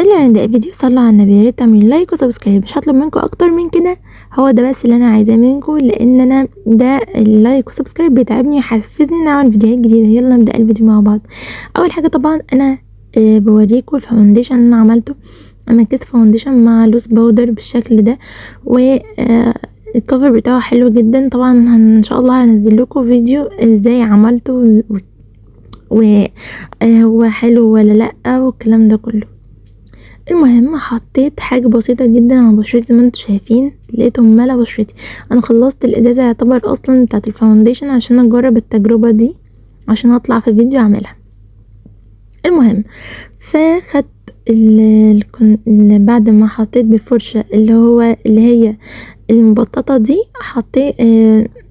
قبل ما نبدأ الفيديو صلوا على النبي، يا ريت تعملوا لايك وسبسكرايب. مش هطلب منكم اكتر من كده، هو ده بس اللي انا عايزاه منكم، لان انا ده اللايك وسبسكرايب بيتعبني ويحفزني ان اعمل فيديوهات جديده. يلا نبدأ الفيديو مع بعض. اول حاجه طبعا انا بوريكم الفاونديشن اللي انا عملته. انا كيس فاونديشن مع لوس باودر بالشكل ده، و الكفر بتاعه حلو جدا. طبعا ان شاء الله هنزل لكم فيديو ازاي عملته وهو حلو ولا لا والكلام ده كله. المهم حطيت حاجه بسيطه جدا على بشرتي زي ما انتم شايفين، لقيتهم ملا بشرتي. انا خلصت الازازه يعتبر اصلا بتاعت الفاونديشن عشان اجرب التجربه دي، عشان اطلع في فيديو اعملها. المهم فخدت بعد ما حطيت بالفرشه اللي هي المبططه دي، حطيت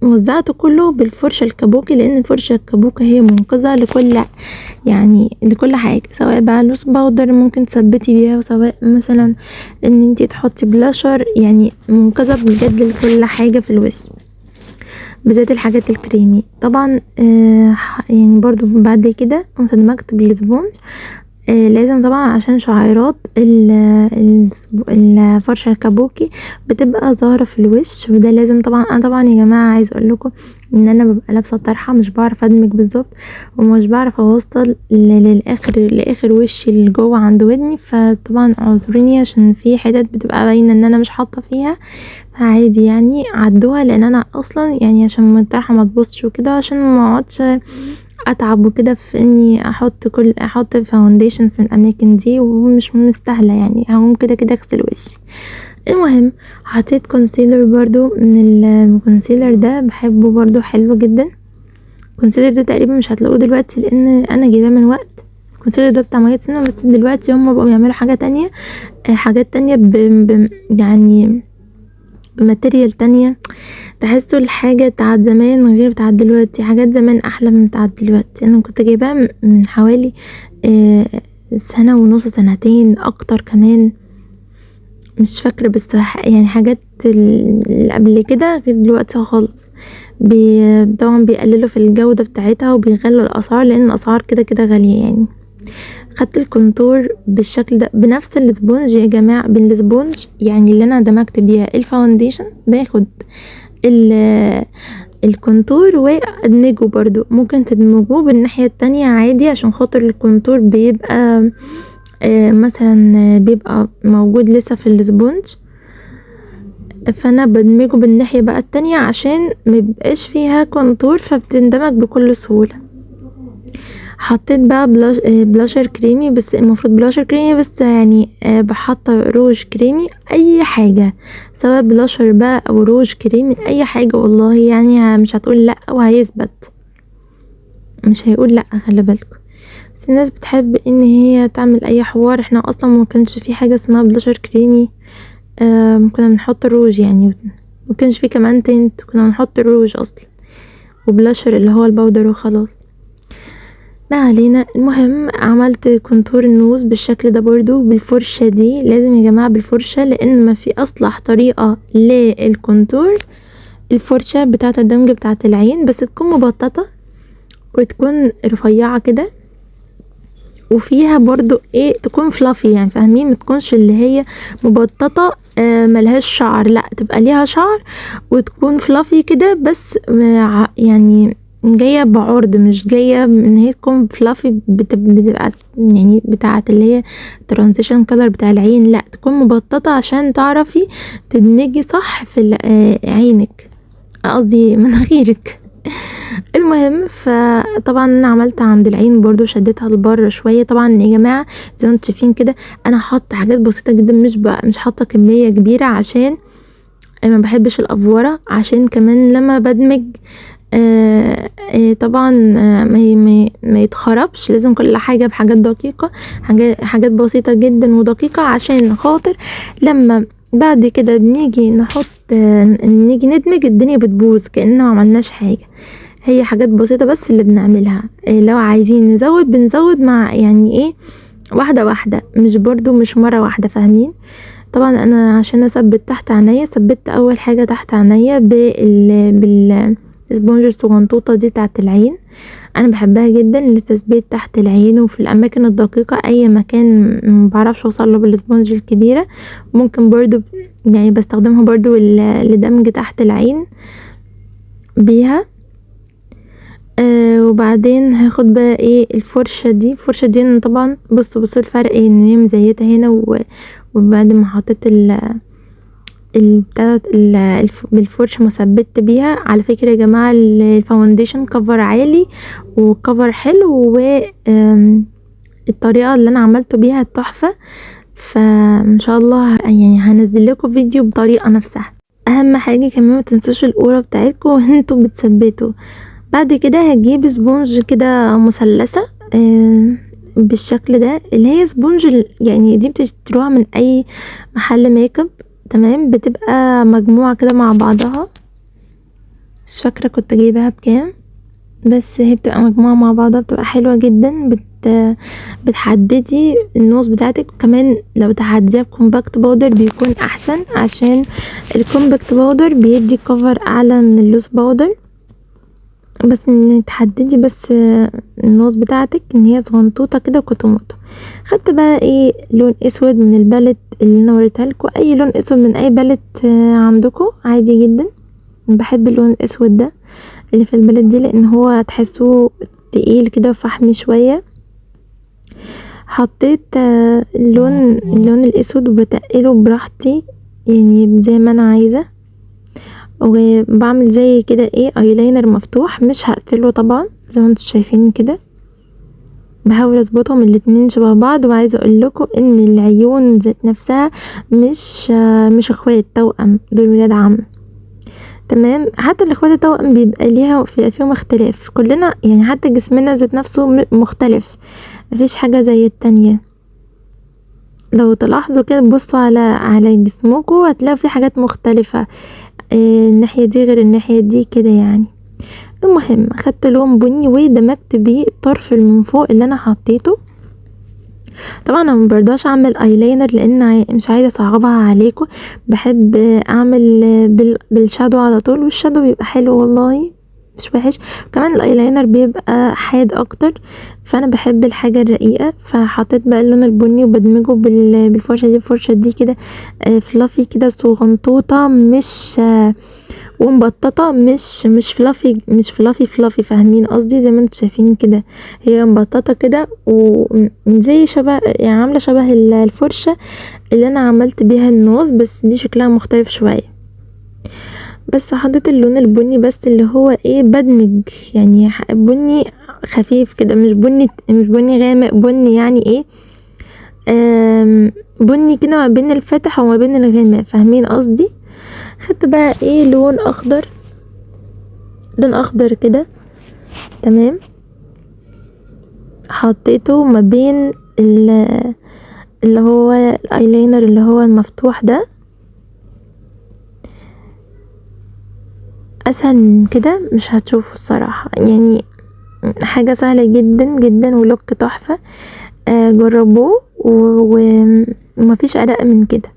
وزعته كله بالفرشه الكابوكي، لان الفرشه الكابوكي هي منقذه لكل حاجه، سواء بقى لوس باودر ممكن تثبتي بيها، وسواء مثلا ان انتي تحطي بلاشر، يعني منقذه بجد لكل حاجه في الوش، بالذات الحاجات الكريمي. طبعا يعني برضو بعد كده قمت دمجت بالسبونج. لازم طبعا عشان شعيرات الفرشة الكابوكي بتبقى ظاهرة في الوش، وده لازم طبعا. انا طبعا يا جماعة عايز اقول لكم ان انا ببقى لابسة طرحة، مش بعرف ادمج بالظبط، ومش بعرف اوصل لاخر وشي اللي جوه عند ودني، فطبعا اعذروني عشان في حتت بتبقى باينة ان انا مش حاطة فيها، عادي يعني عدوها، لان انا اصلا يعني عشان الطرحة ما تبصش وكده، عشان ما اقعدش اتعب وكده في اني احط فاونديشن في الاماكن دي، ومش مستاهله يعني، هقوم كده اغسل وشي. المهم حطيت كونسيلر برضو من الكونسيلر ده، بحبه برضو حلو جدا. الكونسيلر ده تقريبا مش هتلاقوه دلوقتي لان انا جايباه من وقت. الكونسيلر ده بتاع مية سنة، بس دلوقتي هم بقوا يعملوا حاجات تانية يعني بماتيريال تانية، تحسوا الحاجة بتاعت زمان غير بتاعت دلوقتي، حاجات زمان احلى من بتاعت دلوقتي. انا كنت جايباها من حوالي سنة ونص، سنتين اكتر كمان، مش فاكرة، بس يعني حاجات اللي قبل كده غير دلوقتي خالص. طبعا بيقللوا في الجودة بتاعتها وبيغلوا الاسعار، لان الاسعار كده غالية يعني. خدت الكونتور بالشكل ده بنفس السبونج يا جماعة، بالسبونج يعني اللي انا دمجت بيها الفاونديشن، باخد الكونتور وادمجه برضو. ممكن تدمجوه بالناحية التانية عادي، عشان خاطر الكونتور بيبقى مثلا بيبقى موجود لسه في السبونج، فانا بدمجه بالناحية بقى التانية عشان ميبقاش فيها كونتور، فبتندمج بكل سهولة. حطيت بقى بلاشر كريمي، بس المفروض بلاشر كريمي بس يعني بحط روج كريمي، اي حاجة سواء بلاشر بقى او روج كريمي، اي حاجة والله يعني مش هتقول لا وهيثبت، مش هيقول لا، خلي بالكم. بس الناس بتحب ان هي تعمل اي حوار. احنا اصلا ما كانش في حاجة اسمها بلاشر كريمي، كنا بنحط الروج يعني، ما كانش في كمان تنت، كنا بنحط الروج اصلا وبلاشر اللي هو الباودر وخلاص، ما علينا. المهم عملت كونتور النوز بالشكل ده برضو بالفرشة دي، لازم يا جماعة بالفرشة، لان ما في اصلح طريقة للكونتور الفرشة بتاعة الدمج بتاعة العين، بس تكون مبططة وتكون رفيعة كده، وفيها برضو تكون فلافي، يعني فاهمين، متكونش اللي هي مبططة ملهاش شعر، لا تبقى ليها شعر وتكون فلافي كده، بس يعني جاية بعرض، مش جاية ان هي تكون فلافي بتبقى يعني بتاعة اللي هي ترانزيشن كولر بتاع العين، لا تكون مبططة عشان تعرفي تدمجي صح في عينك، قصدي مناخيرك. المهم فطبعا انا عملت عند العين برضو، شديتها لبره شويه. طبعا يا جماعه زي ما انتم شايفين كده، انا حاطه حاجات بسيطه جدا، مش حاطه كميه كبيره، عشان ما بحبش الافوره، عشان كمان لما بدمج طبعا ما يتخربش. لازم كل حاجه بحاجات دقيقه، حاجات بسيطه جدا ودقيقه، عشان خاطر لما بعد كده بنيجي نيجي ندمج الدنيا بتبوظ كأننا ما عملناش حاجه. هي حاجات بسيطة بس اللي بنعملها، لو عايزين نزود بنزود مع يعني واحدة واحدة، مش مرة واحدة، فاهمين. طبعا انا عشان اثبت تحت عينيا، ثبت اول حاجة تحت عينيا الاسبونج الصغنطوطة دي بتاعت العين، انا بحبها جدا للتثبيت تحت العين وفي الاماكن الدقيقة، اي مكان مبعرفش اوصله بالاسبونج الكبيرة. ممكن برضو يعني بستخدمها برضو لدمج تحت العين بيها. وبعدين هاخد بقى ايه الفرشة دي انا طبعا بصوا الفرق ان هي مزيتة هنا، وبعد ما حطيت بالفرشة ما ثبت بيها. على فكرة يا جماعة الفاونديشن كفر عالي وكفر حلو، الطريقة اللي انا عملته بيها تحفة، فان شاء الله يعني هنزل لكم فيديو بطريقة نفسها. اهم حاجة كمان ما تنسوش القورة بتاعتكم وانتوا بتثبتوا. بعد كده هجيب سبونج كده مثلثة بالشكل ده، اللي هي سبونج يعني دي بتشتروها من اي محل ميك اب، تمام، بتبقى مجموعة كده مع بعضها، مش فاكرة كنت جايباها بكام، بس هي بتبقى مجموعة مع بعضها، بتبقى حلوة جدا، بتحددي النوز بتاعتك. كمان لو تحديها بكومباكت باودر بيكون احسن، عشان الكومباكت باودر بيدي كفر اعلى من اللوز باودر، بس ان تحددي بس النوز بتاعتك ان هي صغنطوطة كده وكتموطة. خدت بقى ايه لون اسود من البالت اللي انا وريتها لكم، اي لون اسود من اي بالت عندكم عادي جدا. بحب اللون الاسود ده اللي في البالت دي لان هو تحسوه تقيل كده وفحمي شوية. حطيت اللون الاسود وبتقله براحتي يعني زي ما انا عايزة، وبعمل زي كده ايه ايلاينر مفتوح، مش هقفله طبعا زي ما انتم شايفين كده، بحاول اظبطهم الاتنين شبه بعض. وعايزه اقول لكم ان العيون ذات نفسها مش اخوات توأم، دول ولاد عم، تمام. حتى الاخوات التوأم بيبقى فيهم اختلاف، كلنا يعني حتى جسمنا ذات نفسه مختلف، مفيش حاجه زي التانية. لو تلاحظوا كده بصوا على جسمكم هتلاقوا في حاجات مختلفه، الناحيه دي غير الناحيه دي كده يعني. المهم اخدت لون بني ودمجت بيه الطرف من فوق اللي انا حطيته. طبعا انا مبرضاش اعمل ايلاينر لان مش عايزه اصعبها عليكم، بحب اعمل بالشادو على طول، والشادو بيبقى حلو والله مش وحش، كمان الايلاينر بيبقى حاد اكتر، فانا بحب الحاجه الرقيقه. فحطيت بقى اللون البني وبدمجه الفرشه دي كده فلافي كده صغنطوطه، مش ومبططه، مش فلافي فاهمين قصدي، زي ما انتوا شايفين كده هي مبططه كده وزي شبه يعني عامله شبه الفرشه اللي انا عملت بيها النوز، بس دي شكلها مختلف شويه. بس حطيت اللون البني بس اللي هو ايه بدمج يعني بني خفيف كده، مش بني غامق، بني يعني ايه بني كده ما بين الفاتح وما بين الغامق، فاهمين قصدي. خدت بقى ايه لون اخضر كده، تمام، حطيته ما بين اللي هو الايلاينر اللي هو المفتوح ده. اسهل من كده مش هتشوفوا الصراحة، يعني حاجة سهلة جدا جدا ولوك تحفة، جربوه ومفيش اداء من كده.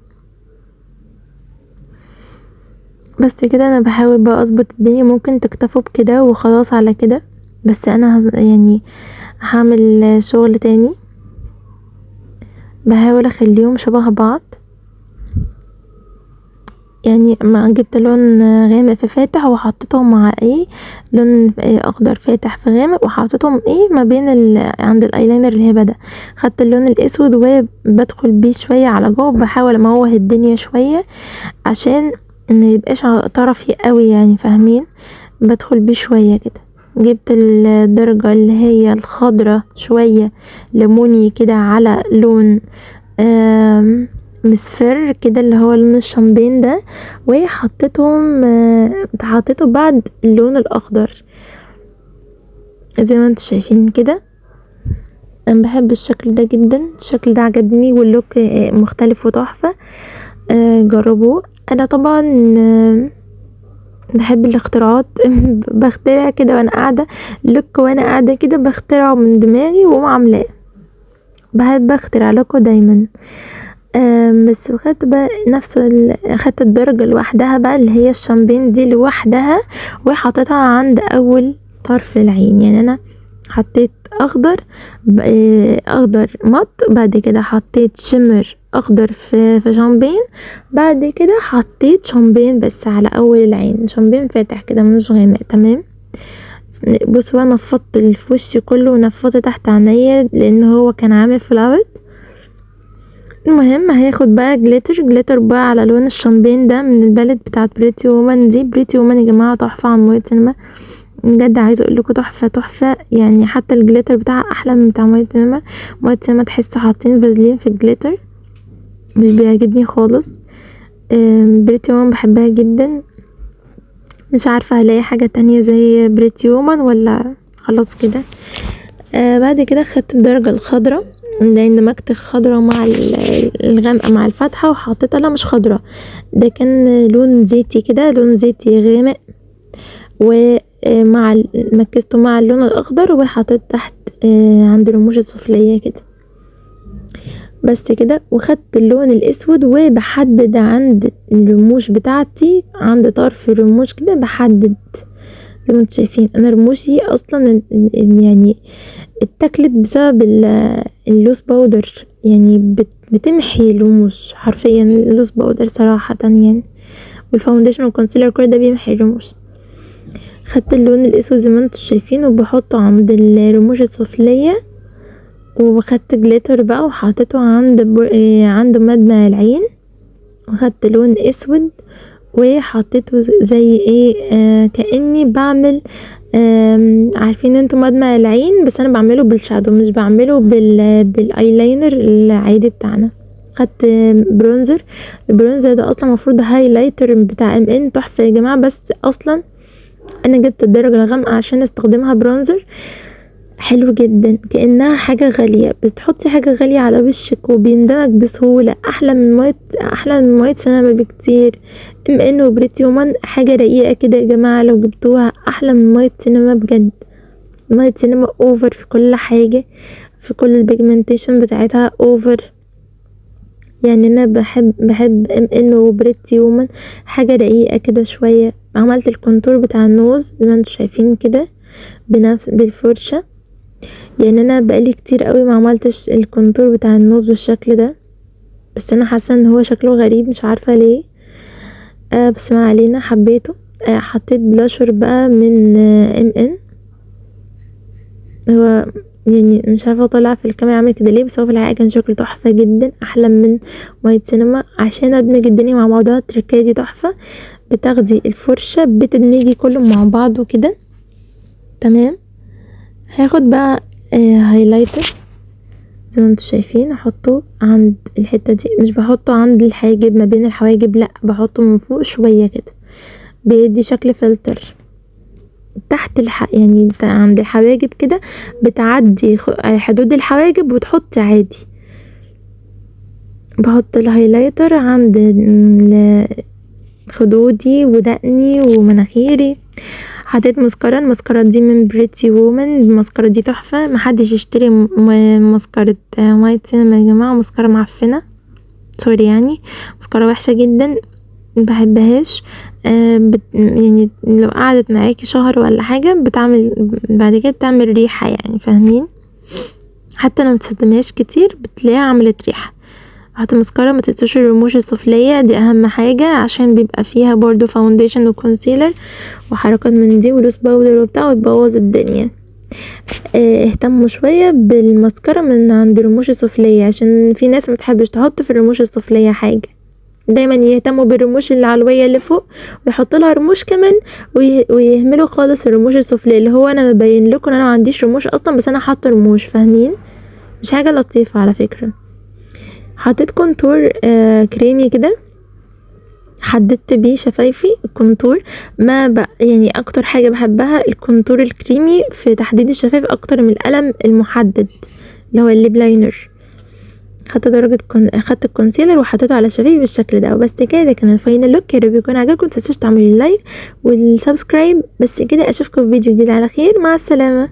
بس كده انا بحاول بقى اظبط الدنيا، ممكن تكتفوا بكده وخلاص على كده، بس انا يعني هعمل شغل تاني، بحاول اخليهم شبه بعض. يعني ما جبت لون غامق في فاتح وحطيتهم مع ايه لون اخضر فاتح في غامق، وحطيتهم ايه ما بين عند الايلاينر الهبه ده. خدت اللون الاسود وبدخل بيه شويه على جوه، بحاول اموه الدنيا شويه عشان ما يبقاش طرفي قوي يعني فاهمين، بدخل بيه شويه كده. جبت الدرجه اللي هي الخضره شويه ليموني كده على لون مصفر كده اللي هو لون الشامبين ده، وحطيتهم حطيته بعد اللون الاخضر زي ما انتوا شايفين كده. انا بحب الشكل ده جدا، الشكل ده عجبني واللوك مختلف وتحفة، جربوه. انا طبعا بحب الاختراعات بخترع كده وانا قاعدة لوك، وانا قاعدة كده بخترعه من دماغي وعاملاه، بحب اخترع لكم دايما. بس وخدت بقى خدت الدرجة لوحدها بقى اللي هي الشامبين دي لوحدها وحطيتها عند اول طرف العين. يعني انا حطيت اخضر مط، بعد كده حطيت شمر اخضر في شامبين، بعد كده حطيت شامبين بس على اول العين، شامبين فاتح كده مش غامق. تمام. بصوا بقى نفضت اللي في وشي كله ونفضت تحت عينيا لان هو كان عامل فلاوت. المهم هاخد بقى جليتر بقى على لون الشامبين ده من الباليت بتاعت بريتي وومن. دي بريتي وومن يا جماعه تحفه عن مويه سينما بجد، عايزه اقول لكم تحفه. يعني حتى الجليتر بتاعها احلى من بتاع مويه سينما. مويه سينما تحسوا حاطين فازلين في الجليتر، مش بيعجبني خالص. بريتي وومن بحبها جدا، مش عارفه هلاقي حاجه تانية زي بريتي وومن ولا خلاص كده. بعد كده خدت الدرجه الخضراء لان دمجت الخضرة مع الغامقة مع الفاتحة وحطيتها، لا مش خضرة، ده كان لون زيتي كده، لون زيتي غامق، ومع مكسته مع اللون الاخضر وحطيت تحت عند الرموش السفلية كده بس كده. وخدت اللون الاسود وبحدد عند الرموش بتاعتي، عند طرف الرموش كده بحدد. زي ما انتوا شايفين انا رموشي اصلا يعني اتاكلت بسبب اللوز باودر، يعني بتمحي الرموش حرفيا اللوز باودر صراحة يعني، والفاونديشن والكونسيلر كل ده بيمحي الرموش. خدت اللون الاسود زي ما انتوا شايفين وبحطه عند الرموش السفلية، وخدت جليتر بقى وحطيته عند مدمع العين، وخدت لون اسود وحطيته زي ايه كأني بعمل عارفين انتوا مدمع العين، بس انا بعمله بالشادو مش بعمله بالايلاينر العادي بتاعنا. خدت برونزر، البرونزر ده اصلا مفروض هايلايتر بتاع ان تحفه يا جماعه، بس اصلا انا جبت الدرجه الغامقه عشان استخدمها برونزر، حلو جدا كأنها حاجة غالية، بتحطي حاجة غالية على وشك وبيندمج بسهولة، احلى من مية سينما بكتير. ان وبريتي وومن حاجة رقيقة كده يا جماعة، لو جبتوها احلى من مية سينما بجد. مية سينما اوفر في كل حاجة، في كل البيجمنتيشن بتاعتها اوفر. يعني انا بحب ان وبريتي وومن حاجة رقيقة كده شوية. عملت الكونتور بتاع النوز زي ما انتوا شايفين كده بالفرشة، يعني انا بقالي كتير قوي ما عملتش الكونتور بتاع النوز بالشكل ده، بس انا حاسه ان هو شكله غريب مش عارفه ليه. بس ما علينا، حبيته. حطيت بلاشر بقى من ان هو يعني مش عارفه طالع في الكاميرا عامل كده ليه، بس هو في الحقيقه كان شكله تحفه جدا، احلى من وايت سينما. عشان ادمج الدنيا مع بعضها التركية دي تحفه، بتاخدي الفرشه بتدمجي كله مع بعض وكده. تمام. هاخد بقى هايلايتر زي ما انتوا شايفين، احطه عند الحته دي، مش بحطه عند الحاجب ما بين الحواجب، لا بحطه من فوق شويه كده، بيدي شكل فلتر تحت يعني عند الحواجب كده، بتعدي حدود الحواجب وتحطي عادي. بحط الهايلايتر عند خدودي ودقني ومناخيري. حطيت مسكرة، المسكرة دي من بريتي وومن، المسكرة دي تحفة، محدش يشتري مسكرة وايت سينما يا جماعة، مسكرة معفنة سوري، يعني مسكرة وحشة جدا مبحبهاش. يعني لو قعدت معاكي شهر ولا حاجة بتعمل بعد كده بتعمل ريحة، يعني فاهمين، حتى لو متستخدمهاش كتير بتلاقيها عملت ريحة. حتى مسكرة ما تنسوش الرموش السفلية دي اهم حاجة، عشان بيبقى فيها برضو فاونديشن وكونسيلر وحركات من دي ولوس باودر وبتاع وتبوظ الدنيا. اهتموا شوية بالمسكرة من عند الرموش السفلية، عشان في ناس متحبش تحط في الرموش السفلية حاجة، دايما يهتموا بالرموش العلوية اللي فوق ويحطوا لها رموش كمان، ويهملوا خالص الرموش السفلية، اللي هو انا مبين لكم انا ما عنديش رموش اصلا بس انا حاطه رموش، فاهمين؟ مش حاجة لطيفة على فكرة. حطيت كونتور كريمي كده، حددت بيه شفايفي. الكونتور يعني اكتر حاجة بحبها الكونتور الكريمي في تحديد الشفايف اكتر من القلم المحدد اللي هو الليب لاينر. خدت الكونسيلر وحطيته على شفايفي بالشكل ده، وبس كده. ده كان الفاينل لوك، يا رب يكون عجبكم، متنسوش تعملوا اللايك والسبسكرايب. بس كده، اشوفكم في فيديو جديد على خير، مع السلامة.